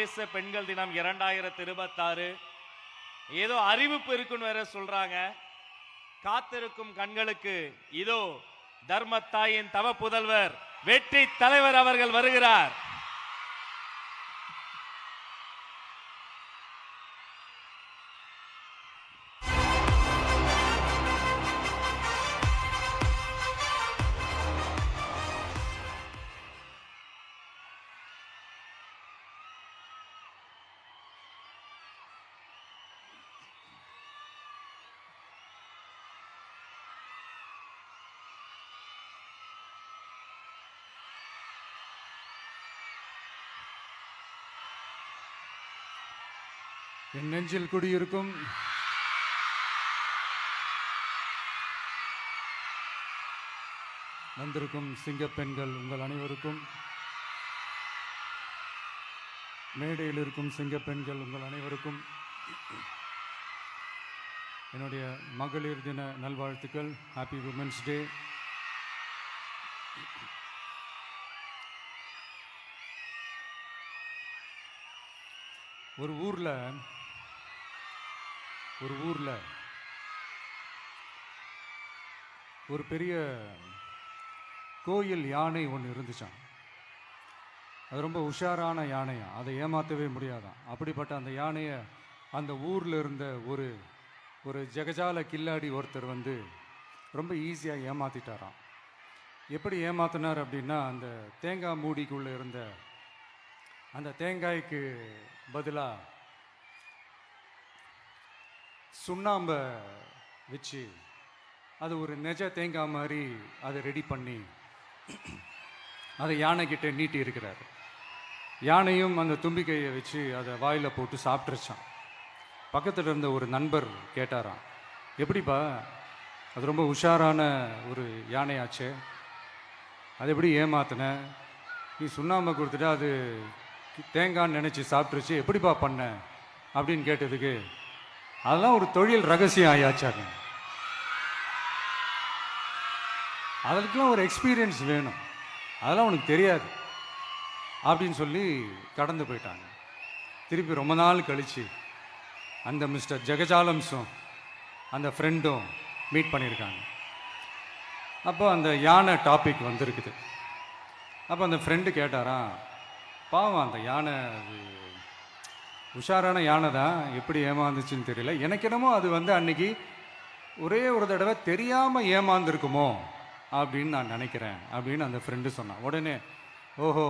சர்வதேச பெண்கள் தினம் 2026 ஏதோ அறிவிப்பு இருக்குன்னு வேற சொல்றாங்க. காத்திருக்கும் கண்களுக்கு இதோ தர்மத்தாயின் தவ புதல்வர் வெற்றி தலைவர் அவர்கள் வருகிறார். என் நெஞ்சில் குடியிருக்கும் வந்திருக்கும் சிங்கப்பெண்கள் உங்கள் அனைவருக்கும், மேடையில் இருக்கும் சிங்கப்பெண்கள் உங்கள் அனைவருக்கும் என்னுடைய மகளிர் தின நல்வாழ்த்துக்கள். Happy women's day. ஒரு ஊர்ல ஒரு பெரிய கோயில் யானை ஒன்று இருந்துச்சான். அது ரொம்ப உஷாரான யானையா, அதை ஏமாற்றவே முடியாதான். அப்படிப்பட்ட அந்த யானையை அந்த ஊரில் இருந்த ஒரு ஜெகஜால கில்லாடி ஒருத்தர் வந்து ரொம்ப ஈஸியாக ஏமாற்றிட்டாராம். எப்படி ஏமாத்தினார் அப்படின்னா, அந்த தேங்காய் மூடிக்குள்ளே இருந்த அந்த தேங்காய்க்கு பதிலாக சுண்ணாம்பை வச்சு அது ஒரு நெஜ தேங்காய் மாதிரி அதை ரெடி பண்ணி அதை யானைக்கிட்ட நீட்டி இருக்கிறார். யானையும் அந்த தும்பிக்கையை வச்சு அதை வாயில் போட்டு சாப்பிட்ருச்சான். பக்கத்தில் இருந்த ஒரு நண்பர் கேட்டாராம், எப்படிப்பா, அது ரொம்ப உஷாரான ஒரு யானையாச்சே, அது எப்படி ஏமாத்தின? நீ சுண்ணாம்பை கொடுத்துட்டா அது தேங்காய்ன்னு நினச்சி சாப்பிட்ருச்சு, எப்படிப்பா பண்ண அப்படின்னு கேட்டதுக்கு, அதெல்லாம் ஒரு தொழில் ரகசியம் ஆயாச்சாங்க, அதுக்கெல்லாம் ஒரு எக்ஸ்பீரியன்ஸ் வேணும், அதெல்லாம் உனக்கு தெரியாது அப்படின்னு சொல்லி கடந்து போயிட்டாங்க. திருப்பி ரொம்ப நாள் கழித்து அந்த மிஸ்டர் ஜெகஜாலம்ஸும் அந்த ஃப்ரெண்டும் மீட் பண்ணியிருக்காங்க. அப்போ அந்த யானை டாபிக் வந்திருக்குது. அப்போ அந்த ஃப்ரெண்டு கேட்டாராம், பாவம் அந்த யானை அது உஷாரான யானை தான், எப்படி ஏமாந்துச்சுன்னு தெரியல, எனக்கு என்னமோ அது வந்து அன்னைக்கு ஒரே ஒரு தடவை தெரியாமல் ஏமாந்துருக்குமோ அப்படின்னு நான் நினைக்கிறேன் அப்படின்னு அந்த ஃப்ரெண்டு சொன்னான். உடனே, ஓஹோ,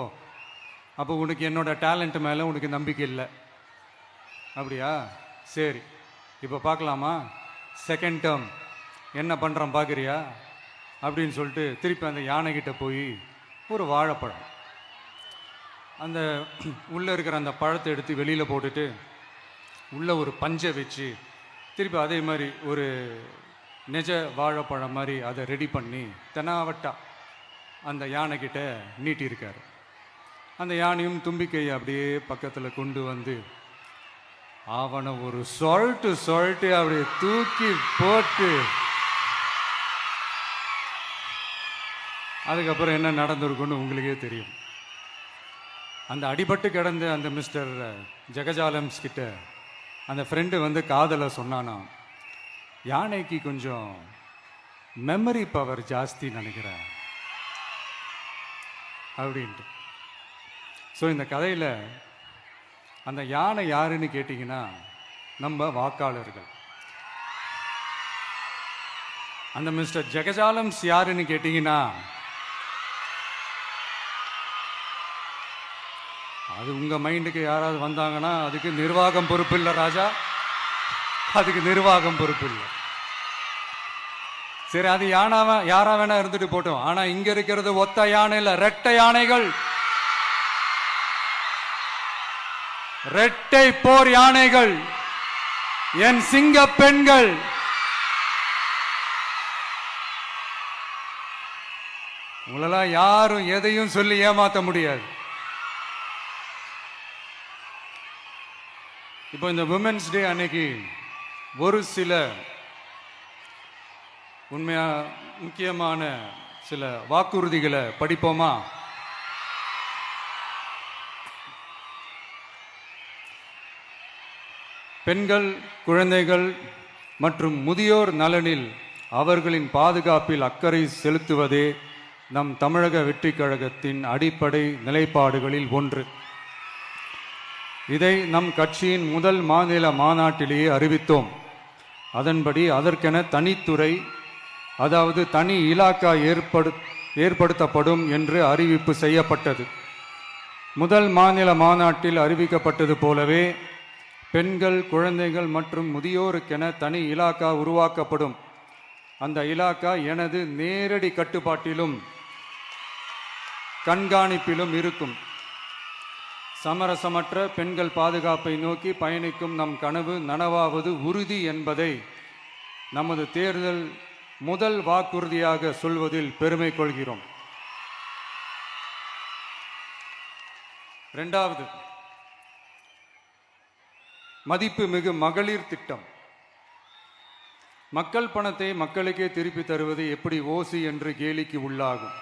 அப்போ உனக்கு என்னோட டேலண்ட் மேலே உனக்கு நம்பிக்கை இல்லை அப்படியா, சரி இப்போ பார்க்கலாமா, செகண்ட் டேர்ம் என்ன பண்ணுறோம் பார்க்குறியா அப்படின்னு சொல்லிட்டு திருப்பி அந்த யானைக்கிட்ட போய் ஒரு வாழைப்பழம், அந்த உள்ளே இருக்கிற அந்த பழத்தை எடுத்து வெளியில் போட்டுட்டு உள்ளே ஒரு பஞ்சை வச்சு திருப்பி அதே மாதிரி ஒரு நெஜ வாழைப்பழம் மாதிரி அதை ரெடி பண்ணி தெனாவட்டா அந்த யானைக்கிட்ட நீட்டியிருக்காரு. அந்த யானையும் தும்பிக்கையை அப்படியே பக்கத்தில் கொண்டு வந்து அவனை ஒரு சொல்லிட்டு அப்படியே தூக்கி போட்டு, அதுக்கப்புறம் என்ன நடந்திருக்குன்னு உங்களுக்கே தெரியும். அந்த அடிபட்டு கிடந்த அந்த மிஸ்டர் ஜெகஜாலம்ஸ் கிட்ட அந்த ஃப்ரெண்டு வந்து காதலை சொன்னானா, யானைக்கு கொஞ்சம் மெமரி பவர் ஜாஸ்தி நினைக்கிறேன் அப்படின்ட்டு. ஸோ இந்த கதையில் அந்த யானை யாருன்னு கேட்டிங்கன்னா நம்ம வாக்காளர்கள். அந்த மிஸ்டர் ஜெகஜாலம்ஸ் யாருன்னு கேட்டிங்கன்னா அது உங்கள் மைண்டுக்கு யாராவது வந்தாங்கன்னா அதுக்கு நிர்வாகம் பொறுப்பு இல்லை ராஜா, அதுக்கு நிர்வாகம் பொறுப்பு இல்லை. சரி, அது யாரா வேணா இருந்துட்டு போட்டோம். ஆனால் இங்கே இருக்கிறது ஒத்த யானை இல்லை, ரெட்டை யானைகள், ரெட்டை போர் யானைகள், என் சிங்க பெண்கள். உங்களெல்லாம் யாரும் எதையும் சொல்லி ஏமாற்ற முடியாது. இப்போ இந்த விமென்ஸ் டே அன்னைக்கு ஒரு சில உண்மையா முக்கியமான சில வாக்குறுதிகளை படிப்போமா? பெண்கள், குழந்தைகள் மற்றும் முதியோர் நலனில் அவர்களின் பாதுகாப்பில் அக்கறை செலுத்துவதே நம் தமிழக வெற்றிக் கழகத்தின் அடிப்படை நிலைப்பாடுகளில் ஒன்று. இதை நம் கட்சியின் முதல் மாநில மாநாட்டிலேயே அறிவித்தோம். அதன்படி அதற்கென தனித்துறை, அதாவது தனி இலாக்கா ஏற்படுத்தப்படும் என்று அறிவிப்பு செய்யப்பட்டது. முதல் மாநில மாநாட்டில் அறிவிக்கப்பட்டது போலவே பெண்கள், குழந்தைகள் மற்றும் முதியோருக்கென தனி இலாக்கா உருவாக்கப்படும். அந்த இலாக்கா எனது நேரடி கட்டுப்பாட்டிலும் கண்காணிப்பிலும் இருக்கும். சமரசமற்ற பெண்கள் பாதுகாப்பை நோக்கி பயணிக்கும் நம் கனவு நனவாவது உறுதி என்பதை நமது தேர்தல் முதல் வாக்குறுதியாக சொல்வதில் பெருமை கொள்கிறோம். இரண்டாவது, மதிப்புமிகு மகளிர் திட்டம். மக்கள் பணத்தை மக்களுக்கே திருப்பி தருவது எப்படி ஓசி என்று கேலிக்கு உள்ளாகும்,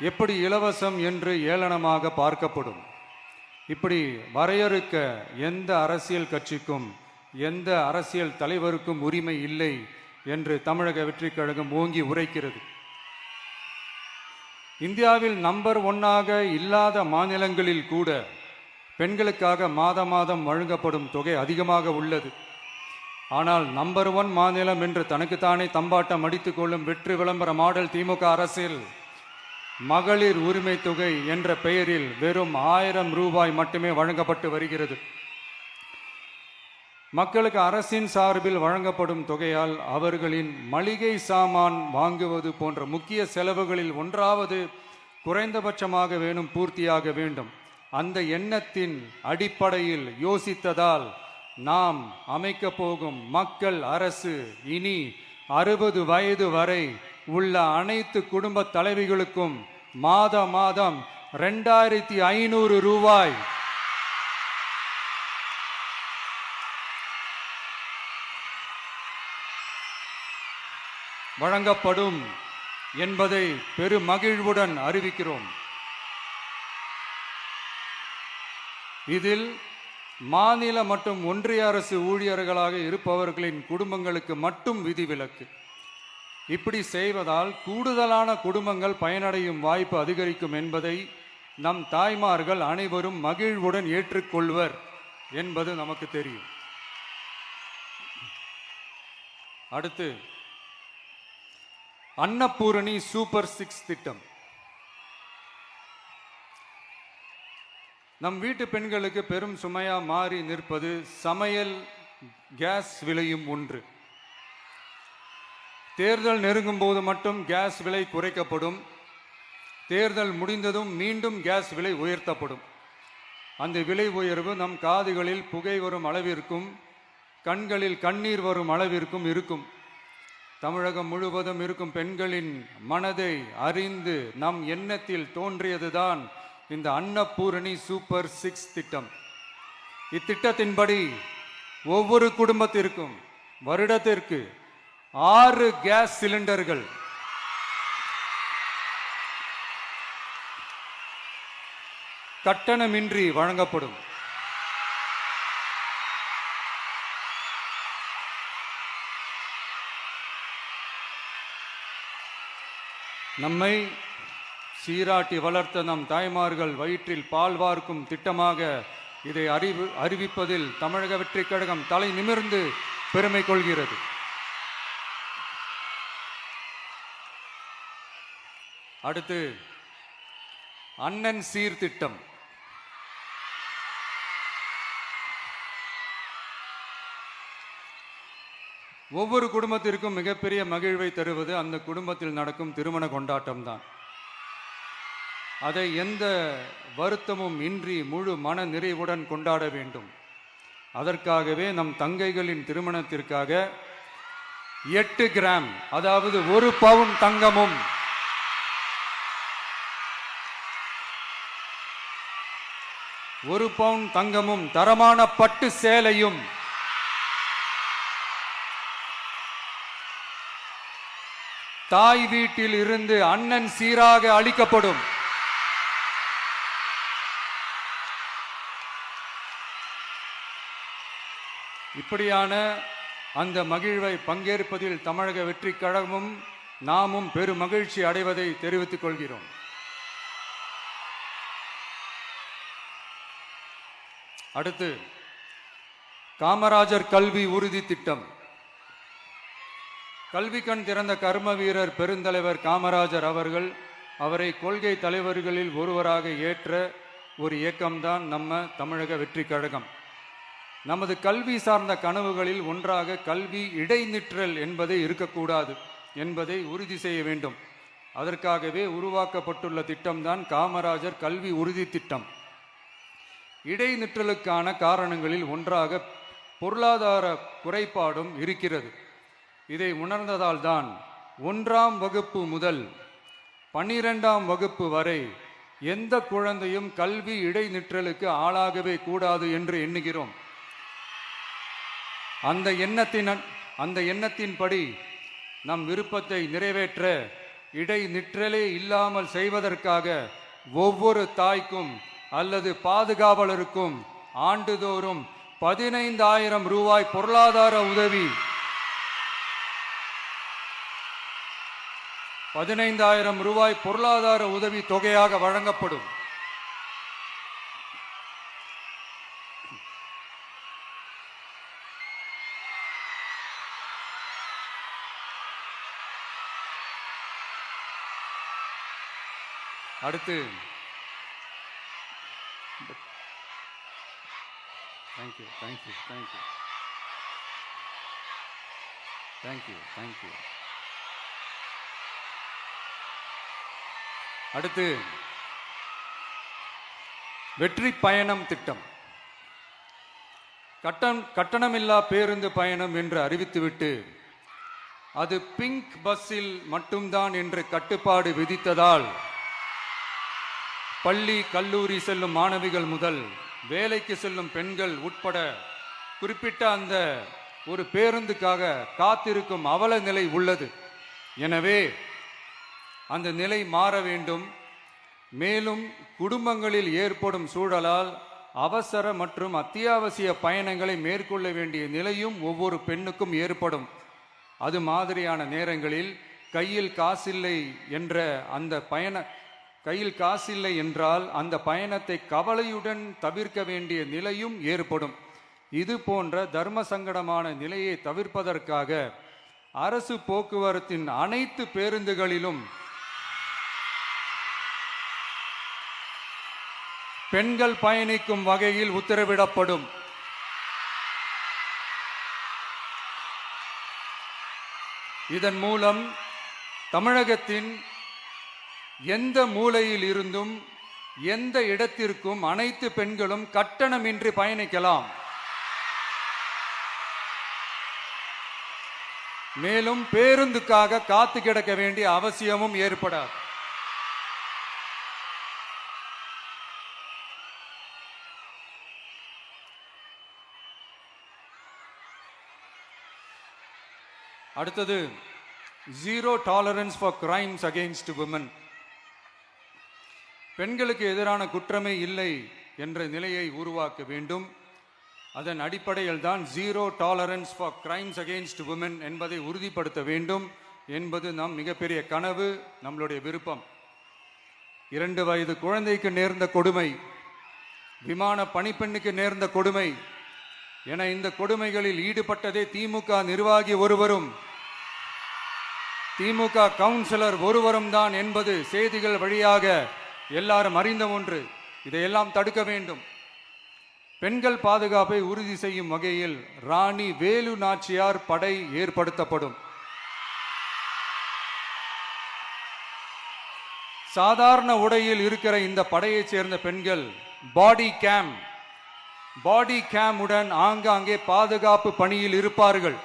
எப்படி இலவசம் என்று ஏளனமாக பார்க்கப்படும். இப்படி வரையறுக்க எந்த அரசியல் கட்சிக்கும் எந்த அரசியல் தலைவருக்கும் உரிமை இல்லை என்று தமிழக வெற்றிக் கழகம் ஓங்கி உரைக்கிறது. இந்தியாவில் நம்பர் 1 இல்லாத மாநிலங்களில் கூட பெண்களுக்காக மாதம் வழங்கப்படும் தொகை அதிகமாக உள்ளது. ஆனால் நம்பர் 1 மாநிலம் என்று தனக்குத்தானே தம்பாட்டம் அடித்துக் கொள்ளும் வெற்றி விளம்பர மாடல் திமுக அரசில் மகளிர் உரிமை தொகை என்ற பெயரில் வெறும் 1000 ரூபாய் மட்டுமே வழங்கப்பட்டு வருகிறது. மக்களுக்கு அரசின் சார்பில் வழங்கப்படும் தொகையால் அவர்களின் மளிகை சாமான் வாங்குவது போன்ற முக்கிய செலவுகளில் ஒன்றாவது குறைந்தபட்சமாக பூர்த்தியாக வேண்டும். அந்த எண்ணத்தின் அடிப்படையில் யோசித்ததால் நாம் அமைக்க போகும் மக்கள் அரசு இனி 60 வயது வரை உள்ள அனைத்து குடும்ப தலைவிகளுக்கும் மாதம் 2500 ரூபாய் வழங்கப்படும் என்பதை பெருமகிழ்வுடன் அறிவிக்கிறோம். இதில் மாநில மற்றும் ஒன்றிய அரசு ஊழியர்களாக இருப்பவர்களின் குடும்பங்களுக்கு மட்டும் விதிவிலக்கு. இப்படி செய்வதால் கூடுதலான குடும்பங்கள் பயனடையும் வாய்ப்பு அதிகரிக்கும் என்பதை நம் தாய்மார்கள் அனைவரும் மகிழ்வுடன் ஏற்றுக்கொள்வர் என்பது நமக்கு தெரியும். அடுத்து, அன்னபூரணி சூப்பர் 6 திட்டம். நம் வீட்டு பெண்களுக்கு பெரும் சுமையா மாறி நிற்பது சமையல் கேஸ் விலையும் ஒன்று. தேர்தல் நெருங்கும் போது மட்டும் கேஸ் விலை குறைக்கப்படும். தேர்தல் முடிந்ததும் மீண்டும் கேஸ் விலை உயர்த்தப்படும். அந்த விலை உயர்வு நம் காதுகளில் புகை வரும் அளவிற்கும் கண்களில் கண்ணீர் வரும் அளவிற்கும் இருக்கும். தமிழகம் முழுவதும் இருக்கும் பெண்களின் மனதை அறிந்து நம் எண்ணத்தில் தோன்றியதுதான் இந்த அன்னபூரணி சூப்பர் 6 திட்டம். இத்திட்டத்தின்படி ஒவ்வொரு குடும்பத்திற்கும் வருடத்திற்கு 6 கேஸ் சிலிண்டர்கள் கட்டணமின்றி வழங்கப்படும். நம்மை சீராட்டி வளர்த்த நம் தாய்மார்கள் வயிற்றில் பால் வார்க்கும் திட்டமாக இதை அறிவிப்பதில் தமிழக வெற்றிக் கழகம் தலை நிமிர்ந்து பெருமை கொள்கிறது. அடுத்து, அண்ணன் சீர்திட்டம். ஒவ்வொரு குடும்பத்திற்கும் மிகப்பெரிய மகிழ்வை தருவது அந்த குடும்பத்தில் நடக்கும் திருமண கொண்டாட்டம் தான். அதை எந்த வருத்தமும் இன்றி முழு மன நிறைவுடன் கொண்டாட வேண்டும். அதற்காகவே நம் தங்கைகளின் திருமணத்திற்காக 8 கிராம், அதாவது 1 பவுன் தங்கமும் 1 பவுன் தங்கமும் தரமான பட்டு சேலையும் தாய் வீட்டில் இருந்து அண்ணன் சீராக அளிக்கப்படும். இப்படியான அந்த மகிழ்வை பங்கேற்பதில் தமிழக வெற்றி கழகமும் நாமும் பெரும் மகிழ்ச்சி அடைவதை தெரிவித்துக் கொள்கிறோம். அடுத்து காமராஜர் கல்வி உறுதி திட்டம். கல்வி கண் திறந்த கர்ம வீரர் பெருந்தலைவர் காமராஜர் அவர்கள் அவரை கொள்கை தலைவர்களில் ஒருவராக ஏற்ற ஒரு இயக்கம்தான் நம்ம தமிழக வெற்றி கழகம். நமது கல்வி சார்ந்த கனவுகளில் ஒன்றாக கல்வி இடைநிற்றல் என்பதை இருக்கக்கூடாது என்பதை உறுதி செய்ய வேண்டும். அதற்காகவே உருவாக்கப்பட்டுள்ள திட்டம்தான் காமராஜர் கல்வி உறுதி திட்டம். இடைநிற்றலுக்கான காரணங்களில் ஒன்றாக பொருளாதார குறைபாடும் இருக்கிறது. இதை உணர்ந்ததால் தான் 1ஆம் வகுப்பு முதல் 12ஆம் வகுப்பு வரை எந்த குழந்தையும் கல்வி இடைநிற்றலுக்கு ஆளாகவே கூடாது என்று எண்ணுகிறோம். அந்த எண்ணத்தின்படி நம் விருப்பத்தை நிறைவேற்ற இடைநிற்றலே இல்லாமல் செய்வதற்காக ஒவ்வொரு தாய்க்கும் அல்லது பாதுகாவலருக்கும் ஆண்டுதோறும் 15,000 ரூபாய் பொருளாதார உதவி 15,000 ரூபாய் பொருளாதார உதவி தொகையாக வழங்கப்படும். அடுத்து தேங்க்யூ. அடுத்து வெற்றி பயணம் திட்டம். கட்டணமில்லா பேருந்து பயணம் என்று அறிவித்துவிட்டு அது பிங்க் பஸ்ஸில் மட்டும்தான் என்று கட்டுப்பாடு விதித்ததால் பள்ளி கல்லூரி செல்லும் மாணவிகள் முதல் வேலைக்கு செல்லும் பெண்கள் உட்பட குறிப்பிட்ட அந்த ஒரு பேருந்துக்காக காத்திருக்கும் அவல நிலை உள்ளது. எனவே அந்த நிலை மாற வேண்டும். மேலும் குடும்பங்களில் ஏற்படும் சூழலால் அவசர மற்றும் அத்தியாவசிய பயணங்களை மேற்கொள்ள வேண்டிய நிலையும் ஒவ்வொரு பெண்ணுக்கும் ஏற்படும். அது மாதிரியான நேரங்களில் கையில் காசில்லை என்றால் அந்த பயணத்தை கவலையுடன் தவிர்க்க வேண்டிய நிலையும் ஏற்படும். இது போன்ற தர்ம சங்கடமான நிலையை தவிர்ப்பதற்காக அரசு போக்குவரத்தின் அனைத்து பேருந்துகளிலும் பெண்கள் பயணிக்கும் வகையில் உத்தரவிடப்படும். இதன் மூலம் தமிழகத்தின் எந்த மூலையில் இருந்தும் எந்த இடத்திற்கும் அனைத்து பெண்களும் கட்டணமின்றி பயணிக்கலாம். மேலும் பேருந்துக்காக காத்து கிடக்க வேண்டிய அவசியமும் ஏற்படாது. அடுத்தது zero tolerance for crimes against women. பெண்களுக்கு எதிரான குற்றமே இல்லை என்ற நிலையை உருவாக்க வேண்டும். அதன் அடிப்படையில் தான் zero tolerance for crimes against women என்பதை உறுதிப்படுத்த வேண்டும் என்பது நம் மிகப்பெரிய கனவு, நம்மளுடைய விருப்பம். 2 வயது குழந்தைக்கு நேர்ந்த கொடுமை, விமான பணிப்பெண்ணுக்கு நேர்ந்த கொடுமை என இந்த கொடுமைகளில் ஈடுபட்டதே திமுக நிர்வாகி ஒருவரும் திமுக கவுன்சிலர் ஒருவரும் தான் என்பது செய்திகள் வழியாக எல்லாரும் அறிந்த ஒன்று. இதையெல்லாம் தடுக்க வேண்டும். பெண்கள் பாதுகாப்பை உறுதி செய்யும் வகையில் ராணி வேலு நாச்சியார் படை ஏற்படுத்தப்படும். சாதாரண உடையில் இருக்கிற இந்த படையைச் சேர்ந்த பெண்கள் பாடி கேம் உடன் ஆங்காங்கே பாதுகாப்பு பணியில் இருப்பார்கள்.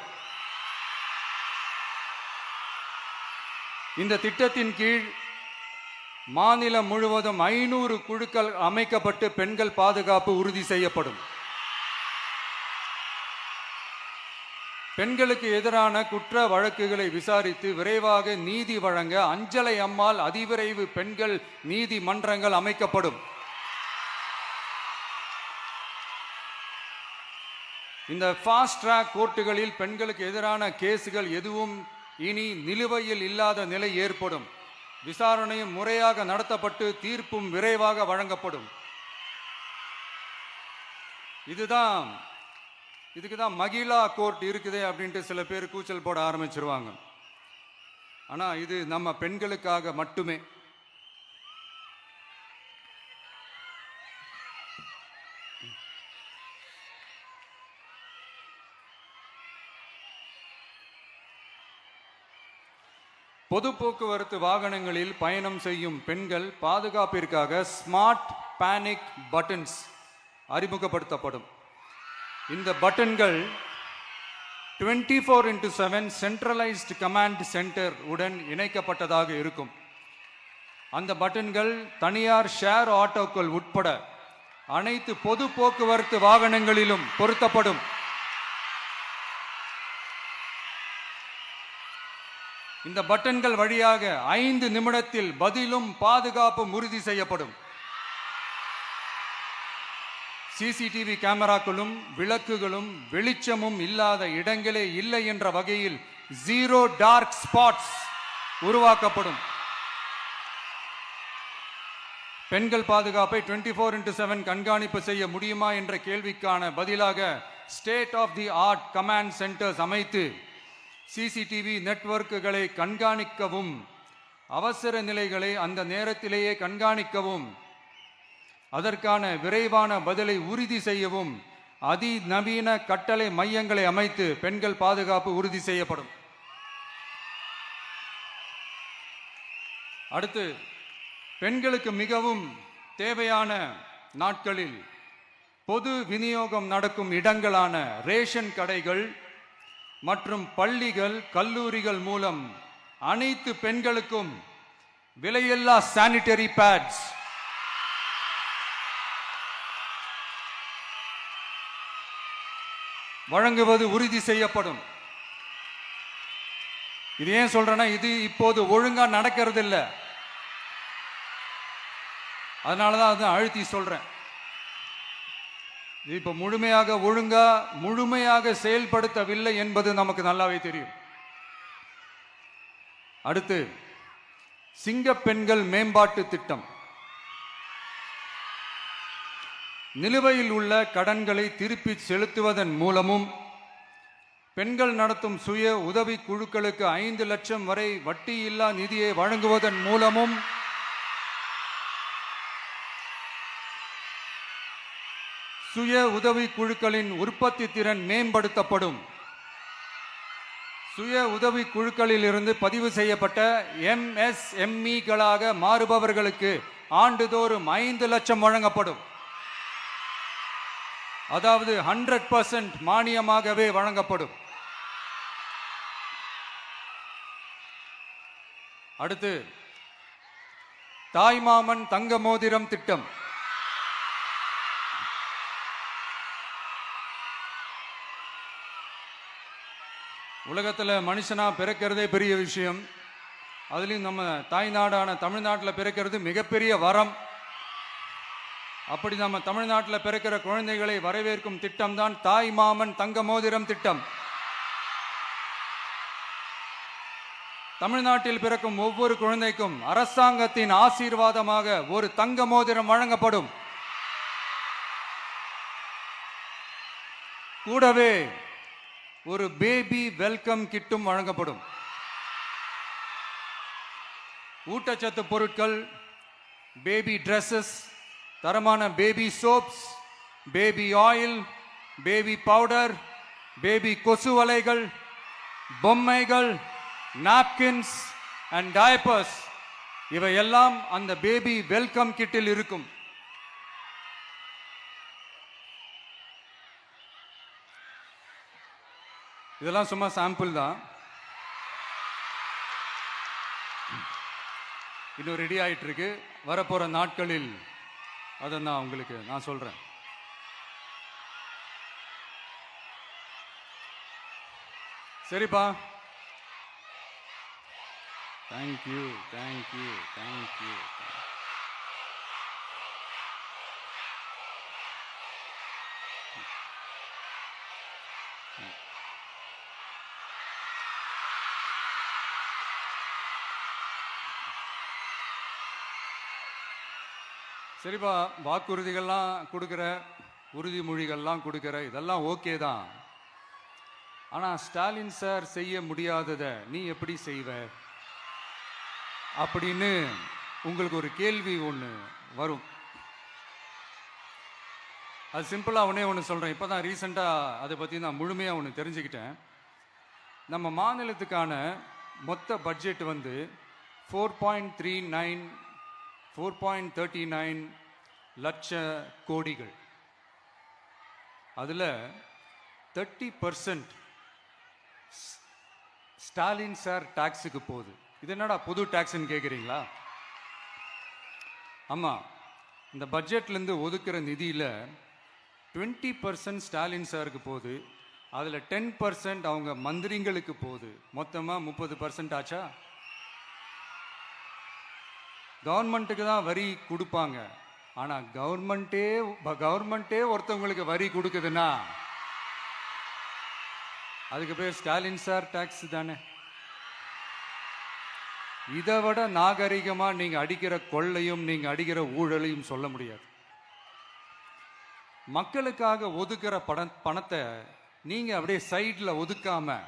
இந்த திட்டத்தின் கீழ் மாநிலம் முழுவதும் 500 குழுக்கள் அமைக்கப்பட்டு பெண்கள் பாதுகாப்பு உறுதி செய்யப்படும். பெண்களுக்கு எதிரான குற்ற வழக்குகளை விசாரித்து விரைவாக நீதி வழங்க அஞ்சலை அம்மாள் அதிவிரைவு பெண்கள் நீதிமன்றங்கள் அமைக்கப்படும். இந்த ஃபாஸ்ட் ட்ராக் கோர்ட்டுகளில் பெண்களுக்கு எதிரான கேஸுகள் எதுவும் இனி நிலுவையில் இல்லாத நிலை ஏற்படும். விசாரணையும் முறையாக நடத்தப்பட்டு தீர்ப்பும் விரைவாக வழங்கப்படும். இதுக்கு தான் மகிழா கோர்ட் இருக்குதே அப்படின்ட்டு சில பேர் கூச்சல் போட ஆரம்பிச்சிருவாங்க. ஆனால் இது நம்ம பெண்களுக்காக மட்டுமே. பொது போக்குவரத்து வாகனங்களில் பயணம் செய்யும் பெண்கள் பாதுகாப்பிற்காக ஸ்மார்ட் பேனிக் பட்டன்ஸ் அறிமுகப்படுத்தப்படும். இந்த பட்டன்கள் 24/7 சென்ட்ரலைஸ்டு கமாண்ட் சென்டர் உடன் இணைக்கப்பட்டதாக இருக்கும். அந்த பட்டன்கள் தனியார் ஷேர் ஆட்டோக்கள் உட்பட அனைத்து பொது போக்குவரத்து வாகனங்களிலும் பொருத்தப்படும். இந்த பட்டன்கள் வழியாக 5 நிமிடத்தில் பதிலும் பாதுகாப்பும் உறுதி செய்யப்படும். சிசிடிவி கேமராக்களும் விளக்குகளும் வெளிச்சமும் இல்லாத இடங்களே இல்லை என்ற வகையில் 0 டார்க் ஸ்பாட்ஸ் உருவாக்கப்படும். பெண்கள் பாதுகாப்பை 24/7 கண்காணிப்பு செய்ய முடியுமா என்ற கேள்விக்கான பதிலாக state of the art command centers அமைத்து சிசிடிவி நெட்வொர்க்குகளை கண்காணிக்கவும் அவசர நிலைகளை அந்த நேரத்திலேயே கண்காணிக்கவும் அதற்கான விரைவான பதிலை உறுதி செய்யவும் அதிநவீன கட்டளை மையங்களை அமைத்து பெண்கள் பாதுகாப்பு உறுதி செய்யப்படும். அடுத்து, பெண்களுக்கு மிகவும் தேவையான நாட்களில் பொது விநியோகம் நடக்கும் இடங்களான ரேஷன் கடைகள் மற்றும் பள்ளிகள் கல்லூரிகள் மூலம் அனைத்து பெண்களுக்கும் விலையில்லா சானிட்டரி பேட்ஸ் வழங்குவது உறுதி செய்யப்படும். இது ஏன் சொல்றேன்னா, இது இப்போது ஒழுங்கா நடக்கிறது இல்லை. அதனாலதான் அதை அழுத்தி சொல்றேன். இது இப்போ முழுமையாக செயல்படுத்தவில்லை என்பது நமக்கு நல்லாவே தெரியும். அடுத்து, சிங்க பெண்கள் மேம்பாட்டு திட்டம். நிலுவையில் உள்ள கடன்களை திருப்பி செலுத்துவதன் மூலமும் பெண்கள் நடத்தும் சுய உதவி குழுக்களுக்கு 5 லட்சம் வரை வட்டியில்லா நிதியை வழங்குவதன் மூலமும் சுய உதவி குழுக்களின் உற்பத்தி திறன் மேம்படுத்தப்படும். சுய உதவி குழுக்களில் இருந்து பதிவு செய்யப்பட்ட MSMEகளாக மாறுபவர்களுக்கு ஆண்டுதோறும் 5 லட்சம் வழங்கப்படும். அதாவது 100% மானியமாகவே வழங்கப்படும். அடுத்து, தாய்மாமன் தங்க மோதிரம் திட்டம். உலகத்தில் மனுஷனா பிறக்கிறதே பெரிய விஷயம். அதுலேயும் நம்ம தாய்நாடான தமிழ்நாட்டில் பிறக்கிறது மிகப்பெரிய வரம். அப்படி நம்ம தமிழ்நாட்டில் பிறக்கிற குழந்தைகளை வரவேற்கும் திட்டம் தான் தாய் மாமன் தங்க மோதிரம் திட்டம். தமிழ்நாட்டில் பிறக்கும் ஒவ்வொரு குழந்தைக்கும் அரசாங்கத்தின் ஆசீர்வாதமாக ஒரு தங்க மோதிரம் வழங்கப்படும். கூடவே ஒரு பேபி வெல்கம் கிட்டும் வழங்கப்படும். ஊட்டச்சத்து பொருட்கள், பேபி ட்ரெஸ்ஸஸ், தரமான baby soaps, baby oil, baby powder, baby கொசு வலைகள், பொம்மைகள், நாப்கின்ஸ் அண்ட் டயப்பர்ஸ் இவையெல்லாம் அந்த பேபி வெல்கம் கிட்டில் இருக்கும். இதெல்லாம் சும்மா சாம்பிள் தான். இன்னும் ரெடி ஆயிட்டு இருக்கு. வரப்போற நாட்களில் அதை நான் சொல்றேன். சரிப்பா, தேங்க்யூ தேங்க்யூ தேங்க்யூ. சரிப்பா, வாக்குறுதிகள்லாம் கொடுக்குற, உறுதிமொழிகள்லாம் கொடுக்குற, இதெல்லாம் ஓகே தான். ஆனால் ஸ்டாலின் சார் செய்ய முடியாததை நீ எப்படி செய்வ அப்படின்னு உங்களுக்கு ஒரு கேள்வி ஒன்று வரும். அது சிம்பிளாக ஒன்று சொல்கிறேன். இப்போ தான் ரீசெண்டாக அதை பற்றி நான் முழுமையாக ஒன்று தெரிஞ்சுக்கிட்டேன். நம்ம மாநிலத்துக்கான மொத்த பட்ஜெட் வந்து 4.39 லட்ச கோடிகள். அதில் 30% ஸ்டாலின் சார் டாக்ஸுக்கு போகுது. இது என்னடா புது டாக்ஸ்ன்னு கேட்குறீங்களா? ஆமாம், இந்த பட்ஜெட்லேருந்து ஒதுக்குற நிதியில் 20% ஸ்டாலின் சாருக்கு போகுது. அதில் 10% அவங்க மந்திரிங்களுக்கு போகுது. மொத்தமாக 30% ஆச்சா? கவர்மெண்ட்டுக்கு தான் வரி கொடுப்பாங்க. ஆனால் கவர்மெண்ட்டே ஒருத்தவங்களுக்கு வரி கொடுக்குதுன்னா அதுக்கு பேர் ஸ்டாலின் சார் டாக்ஸ் தானே. இதை விட நாகரிகமாக நீங்கள் அடிக்கிற கொள்ளையும் நீங்கள் அடிக்கிற ஊழலையும் சொல்ல முடியாது. மக்களுக்காக ஒதுக்குற பணத்தை நீங்கள் அப்படியே சைடில் ஒதுக்காம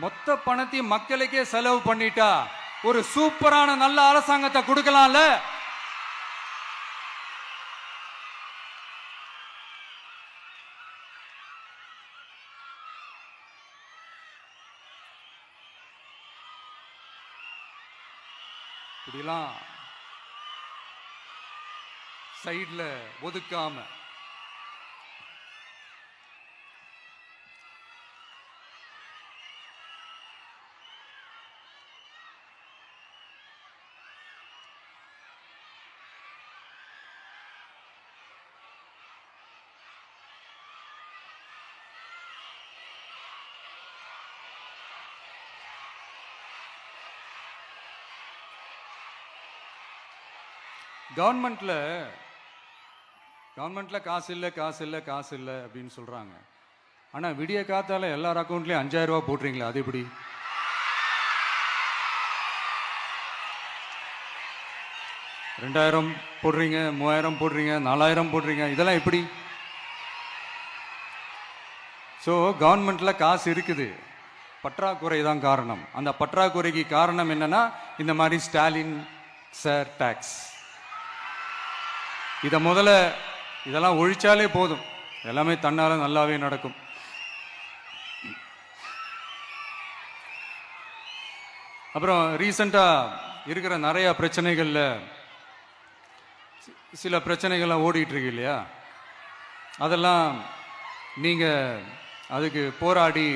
மொத்த பணத்தையும் மக்களுக்கே செலவு பண்ணிட்டா ஒரு சூப்பரான நல்ல அரசாங்கத்தை கொடுக்கலாம்ல. இப்படிலாம் சைட்ல ஒதுக்காம கவர்மெண்ட்ல காசு இல்லை அப்படின்னு சொல்றாங்க. ஆனா விடிய காத்தால எல்லார் அக்கௌண்ட்லயும் 5000 ரூபாய் போடுறீங்களா? அது எப்படி? ரெண்டாயிரம் போடுறீங்க, 3000 போடுறீங்க, 4000 போடுறீங்க, இதெல்லாம் எப்படி? ஸோ கவர்மெண்ட்ல காசு இருக்குது, பற்றாக்குறை தான் காரணம். அந்த பற்றாக்குறைக்கு காரணம் என்னன்னா இந்த மாதிரி ஸ்டாலின் சார் டாக்ஸ். இதை முதல்ல இதெல்லாம் ஒழிச்சாலே போதும், எல்லாமே தன்னால நல்லாவே நடக்கும். அப்புறம் ரீசண்டா இருக்கிற நிறைய பிரச்சனைகள்ல சில பிரச்சனைகள்லாம் ஓடிட்டு இருக்கு இல்லையா? அதெல்லாம் நீங்க அதுக்கு போராடி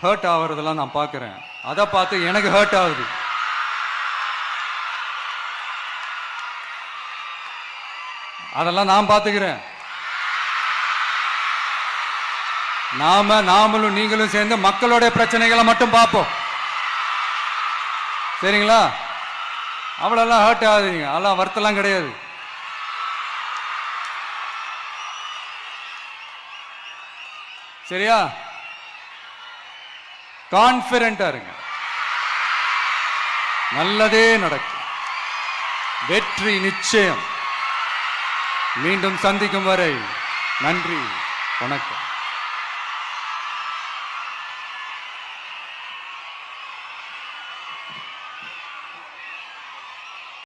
ஹர்ட் ஆகுறதெல்லாம் நான் பார்க்குறேன். அதை பார்த்து எனக்கு ஹர்ட் ஆகுது. அதெல்லாம் நான் பார்த்துக்கிறேன். நாமளும் நீங்களும் சேர்ந்து மக்களோட பிரச்சனைகளை மட்டும் பார்ப்போம், சரிங்களா? அவ்வளோலாம் ஹர்ட் ஆகுதுங்க, அதெல்லாம் வருத்தலாம் கிடையாது. சரியா? கான்ஃபிடென்ட்டா இருங்க, நல்லதே நடக்கும், வெற்றி நிச்சயம். மீண்டும் சந்திக்கும் வரை நன்றி, வணக்கம்.